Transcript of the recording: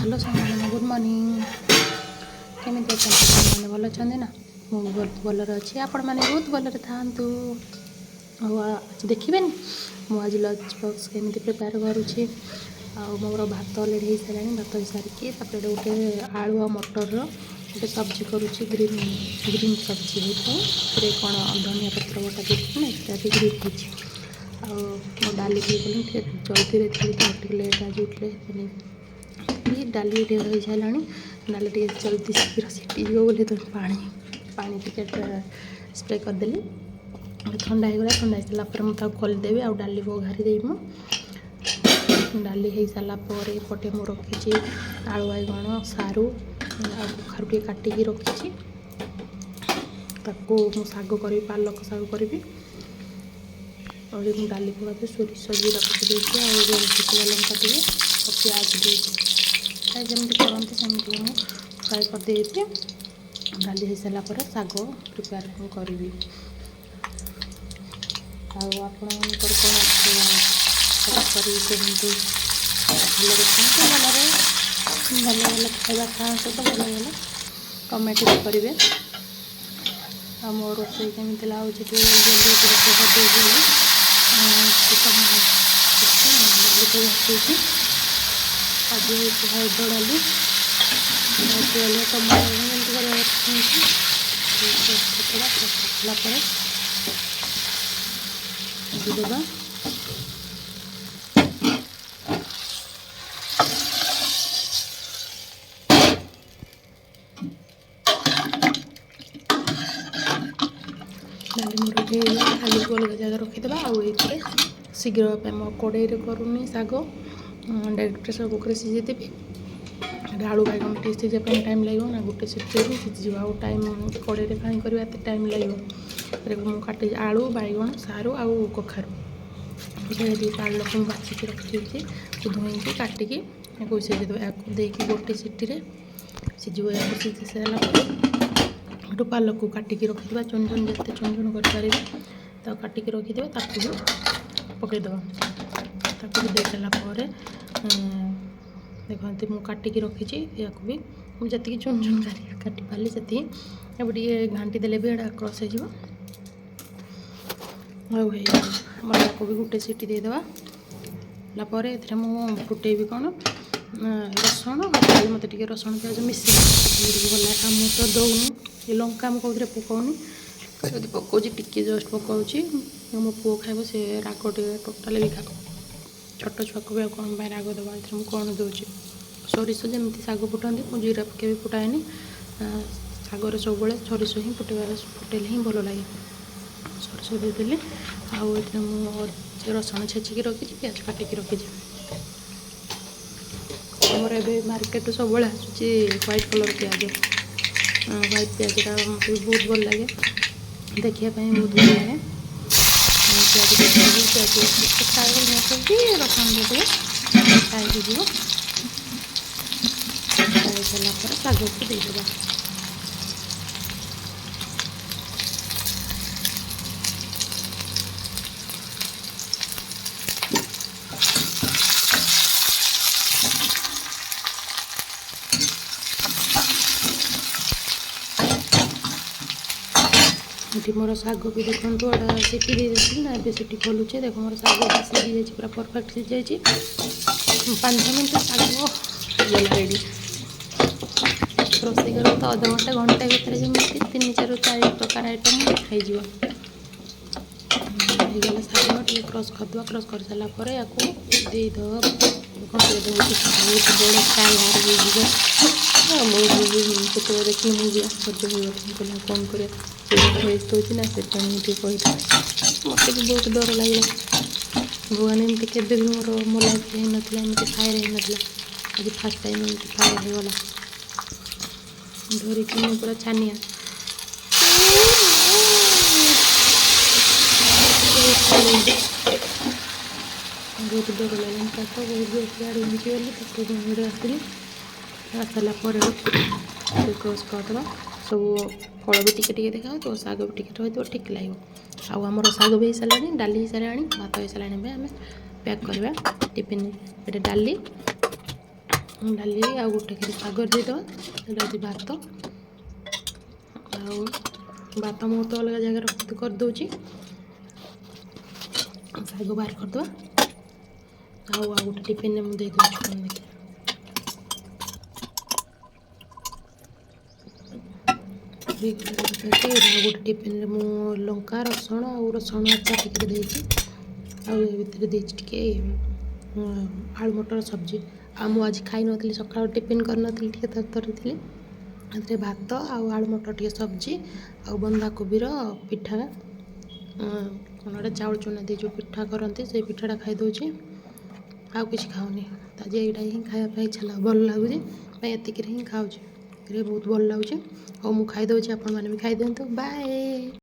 Hello सामान good morning केमी मैंने भल अच्छा ना मुझे बहुत भलर अच्छी आपण मैंने बहुत भलर था आज देखिए मुझे लंच बॉक्स केमी प्रिपेयर करुँची मोर भात अलरेडी हो सारा भात हो सारिकी गोटे आलू और मटर गोटे सब्जी करुँची ग्रीन ग्रीन सब्जी होता है कौन धनिया पत्र बटा देखिए ग्रीन हो डाली जल्दी थी तो लेट आज उठे डाली रही सारा डाली टे जल्दी शीघ्र सीटी बोले तो पानी पानी टिके स्प्रे करदेली ठंडा होगा ठंडा हो सारापर मुझे खोलीदेवी आ डाली बघारी देवी डाली हो सारापर एपटे मुझे रखी आलू बैगण सारू कखारू टे काटिकी रखी शाग करी पालक शाग करी और डाली पकाते सोरिष जीरा पकड़ शुखला लंका टे प्याज दे जमी करते सेमती मुझे फ्राए करदे डाली हो सारापर शाग प्रिपेयर करी आपण कौन कहतु भल भल भल खाଇବା खाते तो भल भल कमेंट भी करेंगे आ मो रोसे केमी जल्दी रोसे करदे आज हरद डाली तेल टमाटर देवा डाली मोर आलू को अलग जगह रखीदे आए शीघ्र मो कड़े करूनी शाग डायरेक्ट प्रेसर कुकर सीझेदेवी आलू बैगन टे सीझापी टाइम लगे ना गोटे सीटी सीझी आउ टाइम कड़े कहीं करवा एत टाइम लगे मुझे आलू बैगन सारू आ कखारू पालक बाछिकी रखी धोईकी काटिकी सीझेदेवी गोटे सीटी सीझे या सीझी सारापर पालक को काटिकी रखिदा चुन चुन जिते चुन चुन कर काटिकी रखिदे पकईदेव दे सारापर देखते मुझे काटिकी रखी या भी मुझे जी चुन चुन काटी पारि से घाटी देले भी यहाँ क्रस हो को भी गोटे सीटी देदेवा मुझे फुटेबी कौन रसुण मत रसुण प्याज मिसे भल मुझे तो दौनी लंका मुझे पकाऊनी जब पकाऊँ टी जस्ट पकाऊँगी मो पुओ खाइब से राग टे टोटाल भी खा छोट छुआ को भी कौन राग देवा मुझे कौन दूसरी सोरिष जमी शाग फुटाती मुझे जीरा पके भी फुटाएनी शागर सब सोरिष ही फुटेले ही भल लगे सोरिष देदेली रसुण छेचिकी रखी प्याज काटिकी रखी मोर ए मार्केट सब आसूँ व्हाइट कलर प्याज व्हाइट प्याजटा मत बहुत भल लगे देखापी बहुत भल लगे प्याज रसुण देदेवे खाई जीव सारापर शाग को देदेवा ये मोर शाग भी देखो एटा सीटी दे ना ए सीटी खोलुचे देख मोर शाग सीझी जाइए पूरा परफेक्ट सीझी जाइए 5 मिनट शाग रेडी रोसे कर तो अध घंटा घंटा भितर जमी 3-4 प्रकार आइटम खाईजी शाग टे क्रस करदे क्रस कर सारापर या देद बहुत बड़ फ्राए बाहर केत देखिए मुझे आश्चर्य हो कौन कर वेस्ट होना से मुझे कही मत भी बहुत डर लगे भगवान एमती के मोर मो लाइफ होता एमती फायर होना आज फास्ट टाइम एमती फायर होगला धरिकी पूरा छानिया बहुत डर लगे तो बहुत सियाड़े गली आसली सारापर क्रस करदे सब फल भी टिके देखा तो शाग भी टिके रही ठीक लगे आमर शाग भी हो सारा डाली हो सारा भात हो सारा आम पैक करवा टिफिन ये डाली डाली आ गोटे खेरी सागर देदेवा ये भात भात मु तो अलग जगह करदे साग बाहर करदे आ गोटे टिफिन में मुझे देखिए गोटे टिफिन मु लंका रसुण रसुण आचार टिके देती टे आलू मटर सब्जी आम आज खाई नी सका टिफिन करनी तरतरी थी भात आलू मटर टे सब्जी आ बंधाकोबीर पिठा कौन चाउल चूना दे जो पिठा करती से पिठाटा खाईदे आउ कि खाऊनी आज यहाँ ही खायापी इच्छा भल लगुच एतिक ही खाऊे बहुत भल लगुच और मुझे खाईदे आपण मैंने भी खाई दिंतु बाय।